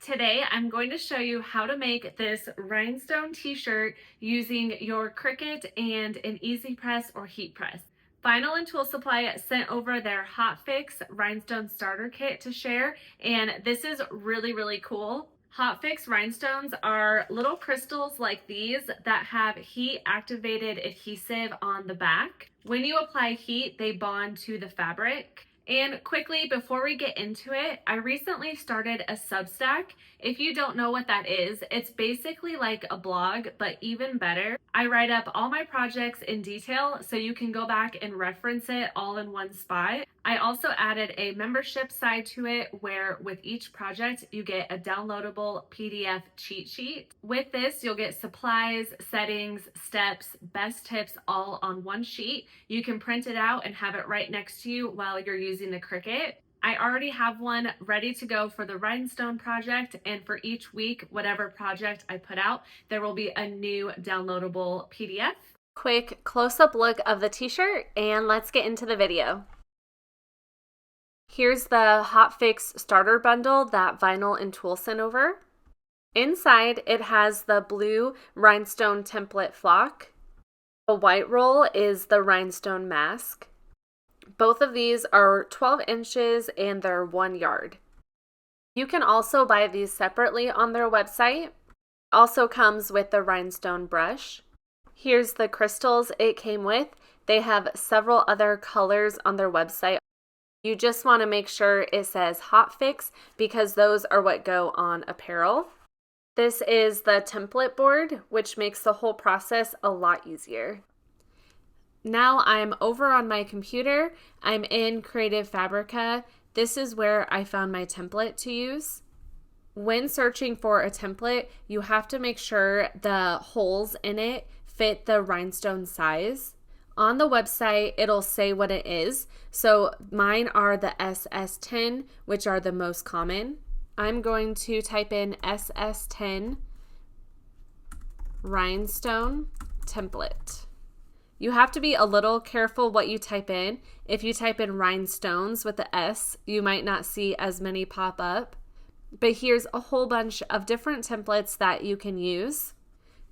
Today I'm going to show you how to make this rhinestone t-shirt using your Cricut and an easy press or heat press. Vinyl and Tulle Supply sent over their Hot Fix Rhinestone Starter Kit to share, and this is really cool. Hot Fix rhinestones are little crystals like these that have heat activated adhesive on the back. When you apply heat, they bond to the fabric. And quickly, before we get into it, I recently started a Substack. If you don't know what that is, it's basically like a blog, but even better. I write up all my projects in detail so you can go back and reference it all in one spot. I also added a membership side to it where with each project you get a downloadable PDF cheat sheet. With this, you'll get supplies, settings, steps, best tips all on one sheet. You can print it out and have it right next to you while you're using the Cricut. I already have one ready to go for the rhinestone project, and for each week, whatever project I put out, there will be a new downloadable PDF. Quick close-up look of the t-shirt, and let's get into the video. Here's the Hot Fix starter bundle that Vinyl and Tulle sent over. Inside, it has the blue rhinestone template flock. The white roll is the rhinestone mask. Both of these are 12 inches and they're 1 yard. You can also buy these separately on their website. Also comes with the rhinestone brush. Here's the crystals it came with. They have several other colors on their website. You just want to make sure it says Hot Fix because those are what go on apparel. This is the template board, which makes the whole process a lot easier. Now I'm over on my computer. I'm in Creative Fabrica. This is where I found my template to use. When searching for a template, you have to make sure the holes in it fit the rhinestone size. On the website, it'll say what it is. So mine are the SS10, which are the most common. I'm going to type in SS10 rhinestone template. You have to be a little careful what you type in. If you type in rhinestones with the S, you might not see as many pop up. But here's a whole bunch of different templates that you can use.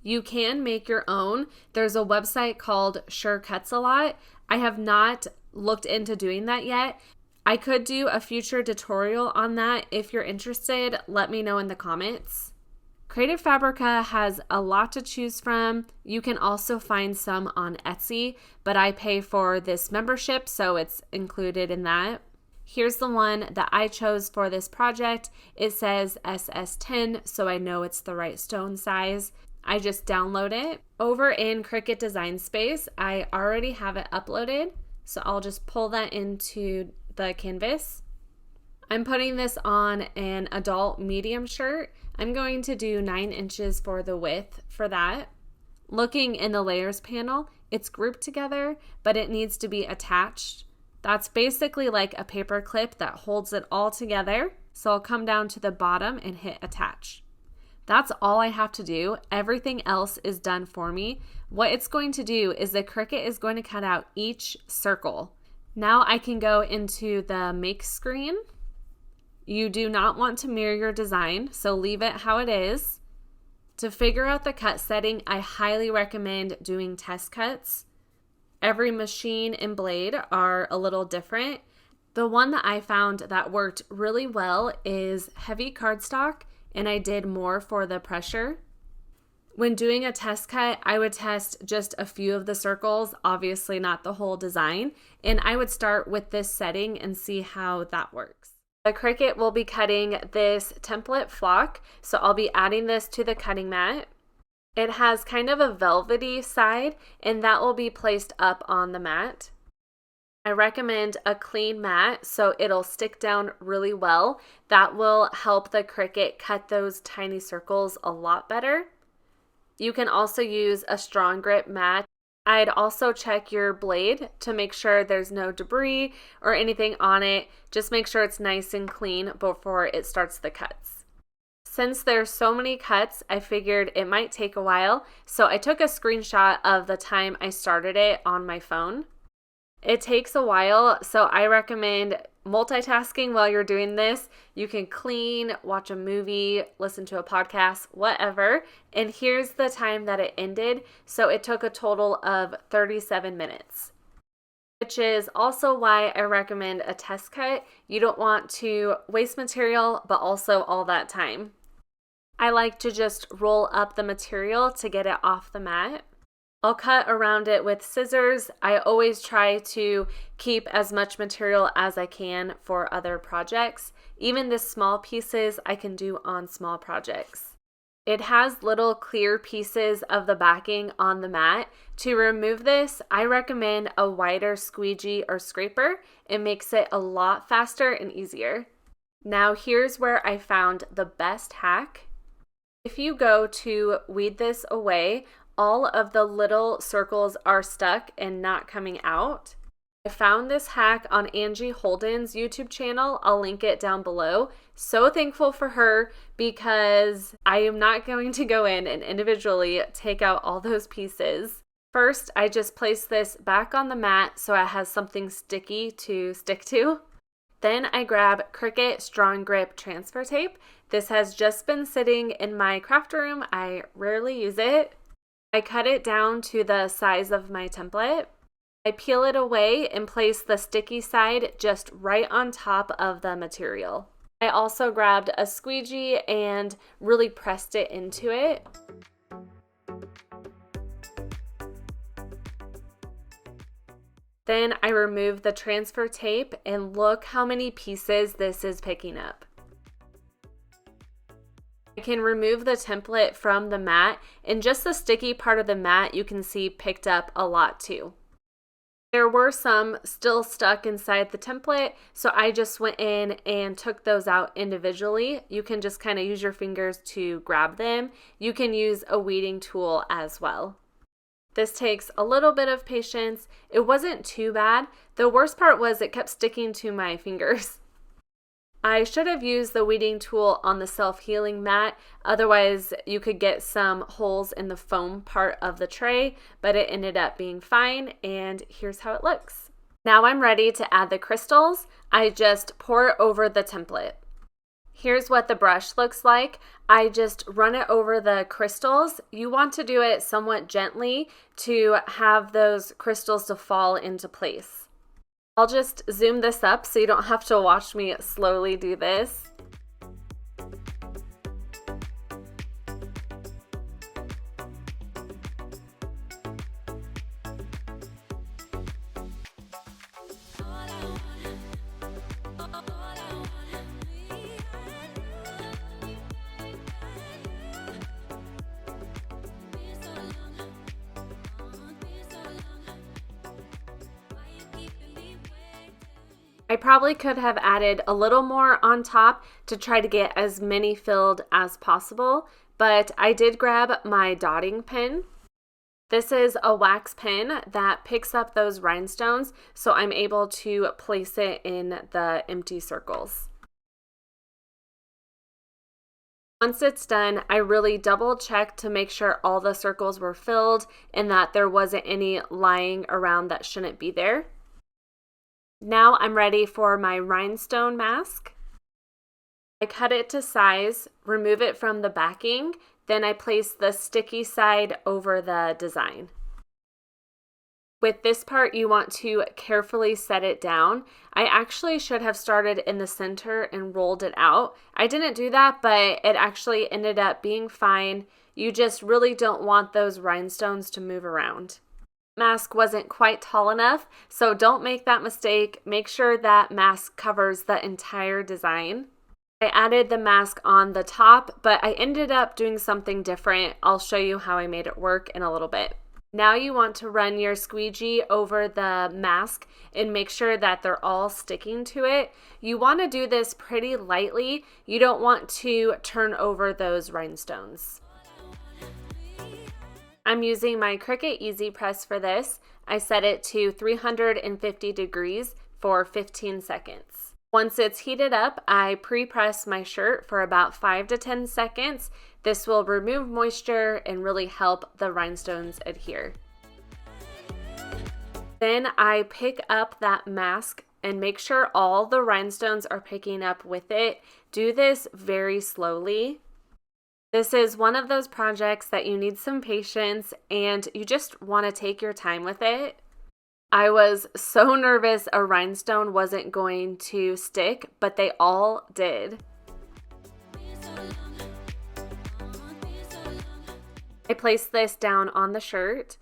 You can make your own. There's a website called Sure Cuts a Lot. I have not looked into doing that yet. I could do a future tutorial on that. If you're interested, let me know in the comments. Creative Fabrica has a lot to choose from. You can also find some on Etsy, but I pay for this membership, so it's included in that. Here's the one that I chose for this project. It says SS10, so I know it's the right stone size. I just download it. Over in Cricut Design Space, I already have it uploaded, so I'll just pull that into the canvas. I'm putting this on an adult medium shirt. I'm going to do 9 inches for the width for that. Looking in the layers panel, it's grouped together, but it needs to be attached. That's basically like a paper clip that holds it all together. So I'll come down to the bottom and hit attach. That's all I have to do. Everything else is done for me. What it's going to do is the Cricut is going to cut out each circle. Now I can go into the make screen. You do not want to mirror your design, so leave it how it is. To figure out the cut setting, I highly recommend doing test cuts. Every machine and blade are a little different. The one that I found that worked really well is heavy cardstock, and I did more for the pressure. When doing a test cut, I would test just a few of the circles, obviously not the whole design, and I would start with this setting and see how that works. The Cricut will be cutting this template flock, so I'll be adding this to the cutting mat. It has kind of a velvety side, and that will be placed up on the mat. I recommend a clean mat so it'll stick down really well. That will help the Cricut cut those tiny circles a lot better. You can also use a strong grip mat. I'd also check your blade to make sure there's no debris or anything on it. Just make sure it's nice and clean before it starts the cuts. Since there's so many cuts, I figured it might take a while, so I took a screenshot of the time I started it on my phone. It takes a while, so I recommend multitasking while you're doing this. You can clean, watch a movie, listen to a podcast, whatever. And here's the time that it ended. So it took a total of 37 minutes, which is also why I recommend a test cut. You don't want to waste material, but also all that time. I like to just roll up the material to get it off the mat. I'll cut around it with scissors. I always try to keep as much material as I can for other projects. Even the small pieces I can do on small projects. It has little clear pieces of the backing on the mat. To remove this, I recommend a wider squeegee or scraper. It makes it a lot faster and easier. Now here's where I found the best hack. If you go to weed this away, all of the little circles are stuck and not coming out. I found this hack on Angie Holden's YouTube channel. I'll link it down below. So thankful for her because I am not going to go in and individually take out all those pieces. First, I just place this back on the mat so it has something sticky to stick to. Then I grab Cricut Strong Grip transfer tape. This has just been sitting in my craft room. I rarely use it. I cut it down to the size of my template. I peel it away and place the sticky side just right on top of the material. I also grabbed a squeegee and really pressed it into it. Then I removed the transfer tape and look how many pieces this is picking up. I can remove the template from the mat, and just the sticky part of the mat you can see picked up a lot too. There were some still stuck inside the template, so I just went in and took those out individually. You can just kind of use your fingers to grab them. You can use a weeding tool as well. This takes a little bit of patience. It wasn't too bad. The worst part was it kept sticking to my fingers. I should have used the weeding tool on the self-healing mat, otherwise you could get some holes in the foam part of the tray, but it ended up being fine, and here's how it looks. Now I'm ready to add the crystals. I just pour it over the template. Here's what the brush looks like. I just run it over the crystals. You want to do it somewhat gently to have those crystals to fall into place. I'll just zoom this up so you don't have to watch me slowly do this. I probably could have added a little more on top to try to get as many filled as possible, but I did grab my dotting pen. This is a wax pen that picks up those rhinestones, so I'm able to place it in the empty circles. Once it's done, I really double check to make sure all the circles were filled and that there wasn't any lying around that shouldn't be there. Now I'm ready for my rhinestone mask. I cut it to size, remove it from the backing, then I place the sticky side over the design. With this part, you want to carefully set it down. I actually should have started in the center and rolled it out. I didn't do that, but it actually ended up being fine. You just really don't want those rhinestones to move around. Mask wasn't quite tall enough, so don't make that mistake. Make sure that mask covers the entire design. I added the mask on the top, but I ended up doing something different. I'll show you how I made it work in a little bit. Now you want to run your squeegee over the mask and make sure that they're all sticking to it. You want to do this pretty lightly. You don't want to turn over those rhinestones. I'm using my Cricut Easy Press for this. I set it to 350 degrees for 15 seconds. Once it's heated up, I pre-press my shirt for about 5 to 10 seconds. This will remove moisture and really help the rhinestones adhere. Then I pick up that mask and make sure all the rhinestones are picking up with it. Do this very slowly. This is one of those projects that you need some patience and you just want to take your time with it. I was so nervous a rhinestone wasn't going to stick, but they all did. I placed this down on the shirt.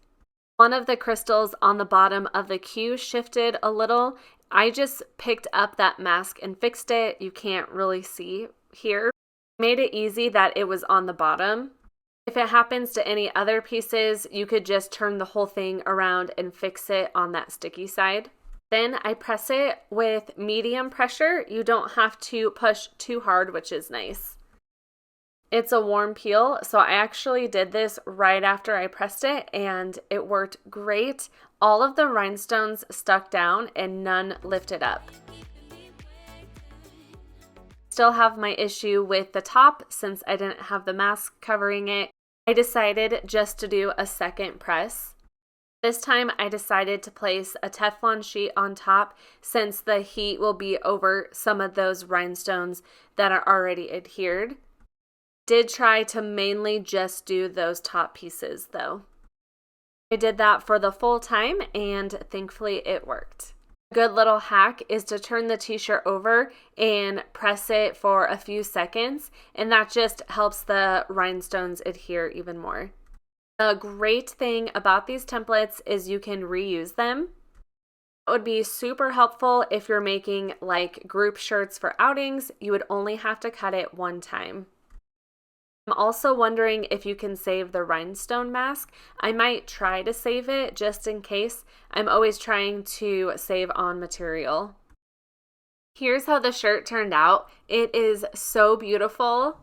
One of the crystals on the bottom of the Q shifted a little. I just picked up that mask and fixed it. You can't really see here. Made it easy that it was on the bottom. If it happens to any other pieces, you could just turn the whole thing around and fix it on that sticky side. Then I press it with medium pressure. You don't have to push too hard, which is nice. It's a warm peel, so I actually did this right after I pressed it and it worked great. All of the rhinestones stuck down and none lifted up. Still have my issue with the top since I didn't have the mask covering it. I decided just to do a second press. This time I decided to place a Teflon sheet on top since the heat will be over some of those rhinestones that are already adhered. Did try to mainly just do those top pieces though. I did that for the full time and thankfully it worked. A good little hack is to turn the t-shirt over and press it for a few seconds, and that just helps the rhinestones adhere even more. The great thing about these templates is you can reuse them. It would be super helpful if you're making like group shirts for outings. You would only have to cut it one time. I'm also wondering if you can save the rhinestone mask. I might try to save it just in case. I'm always trying to save on material. Here's how the shirt turned out. It is so beautiful.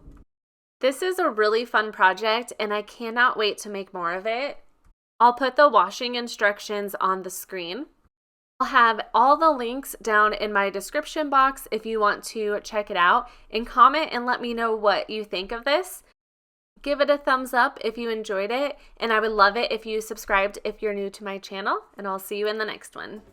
This is a really fun project and I cannot wait to make more of it. I'll put the washing instructions on the screen. I'll have all the links down in my description box if you want to check it out, and comment and let me know what you think of this. Give it a thumbs up if you enjoyed it, and I would love it if you subscribed if you're new to my channel, and I'll see you in the next one.